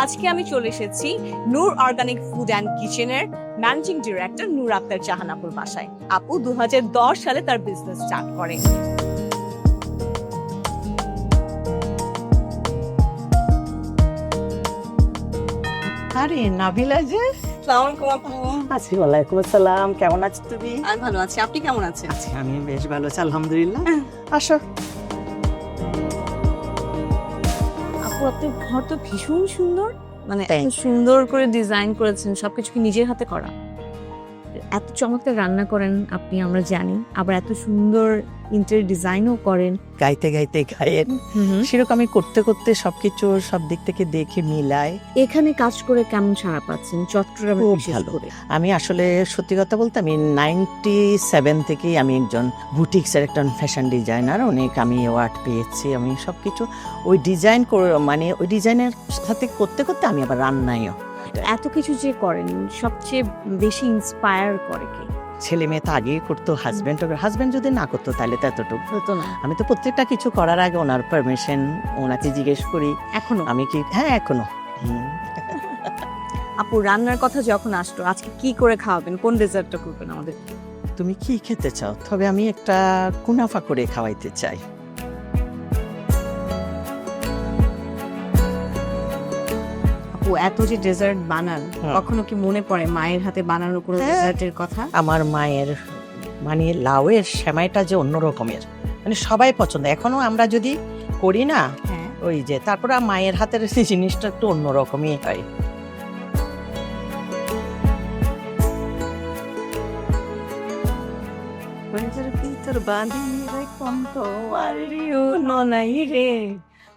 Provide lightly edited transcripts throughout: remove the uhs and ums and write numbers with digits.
আজকে আমি চলে এসেছি নূর অর্গানিক ফুড অ্যান্ড কিচেনের ম্যানেজিং ডিরেক্টর নূর আক্তার জাহান আপুর বাসায়। আপু 2010 সালে তার বিজনেস স্টার্ট করে। আরে নাবিলা যে, আসসালামু আলাইকুম আপু। আছি। ওয়ালাইকুম আসসালাম। কেমন আছো তুমি? আমি ভালো আছি, আপনি কেমন আছেন? আছি, আমি বেশ ভালো আছি আলহামদুলিল্লাহ। আসো। আপু আপনার ঘর তো ভীষণ সুন্দর, মানে Thank এত সুন্দর করে ডিজাইন করেছেন, সবকিছু কি নিজের হাতে করা? এত চমৎকার রান্না করেন আপনি, আমরা জানি, আবার এত সুন্দর ইন্টেরিয়র ডিজাইনও করেন। গাইতে গাইতে গায়েন সেরকমই করতে করতে সবকিছু সব দিক থেকে দেখে মিলায়। এখানে কাজ করে কেমন সাড়া পাচ্ছেন চট্টগ্রামে খুব বিশেষ ভালো। করে? আমি আসলে সত্যি কথা বলতে আমি 97 থেকেই আমি একজন বুটিক্সের একজন ফ্যাশন ডিজাইনার, অনেক আমি অ্যাওয়ার্ড পেয়েছি। আমি সবকিছু ওই ডিজাইন মানে ওই ডিজাইনের সাথে করতে করতে আমি আবার রান্নাইও। এত কিছু যে করেন, সবচেয়ে বেশি ইন্সপায়ার করে কি? ছেলে মেয়ে তো আগেই করতো, হাজব্যান্ড যদি না করতো তাহলে তো এতটুকু হতো না আমি তো প্রত্যেকটা কিছু করার আগে ওনার পারমিশন ওনাকে জিজ্ঞেস করি। এখনো? আমি কি, হ্যাঁ এখনো। আপু রান্নার কথা যখন আসলো, আজকে কি করে খাওয়াবেন, কোন ডেজার্টটা করবেন আমাদের? তুমি কি খেতে চাও? তবে আমি একটা কুনাফা করে খাওয়াইতে চাই। আপু এত যে ডেজার্ট বানান, কখনো কি মনে পড়ে মায়ের হাতে বানানো কোনো হ্যাঁ। ডেজার্টের কথা? আমার মায়ের মানে লাউয়ের সেমাইটা যে অন্য রকমের, মানে সবাই পছন্দ। এখনো আমরা যদি করি না, হ্যাঁ। ওই যে তারপরে মায়ের হাতের সেই জিনিসটা একটু অন্য রকমই হয়। ভিতর বাঁধি রে কম তোমার ননাই রে,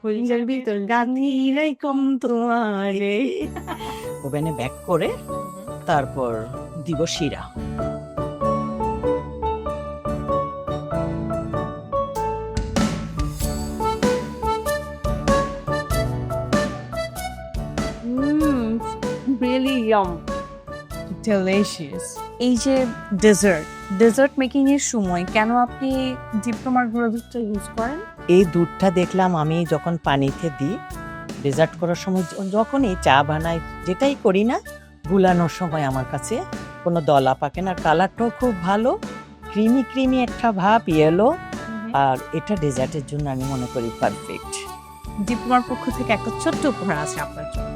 হইজার ভিতর গান্ধী রে কম তোমার রে। ওভেনে ব্যাক করে তারপর দিব শিরা। Really yum, delicious. এই যে ডেজার্ট মেকিং এর সময় কেন আপনি ডিপ্লোমার গুঁড়ো দুধটা ইউজ করেন? এই দুধটা দেখলাম আমি যখন পানিতে দিই ডেজার্ট করার সময়, যখনই চা বানাই যেটাই করি না, গুলানোর সময় আমার কাছে কোনো দলা পাকে না। কালারটাও খুব ভালো, ক্রিমি একটা ভাব, ইয়েলো। আর এটা ডেজার্টের জন্য আমি মনে করি পারফেক্ট। ডিপ্লোমার পক্ষ থেকে একটা ছোট্ট উপহার আছে আপনার জন্য।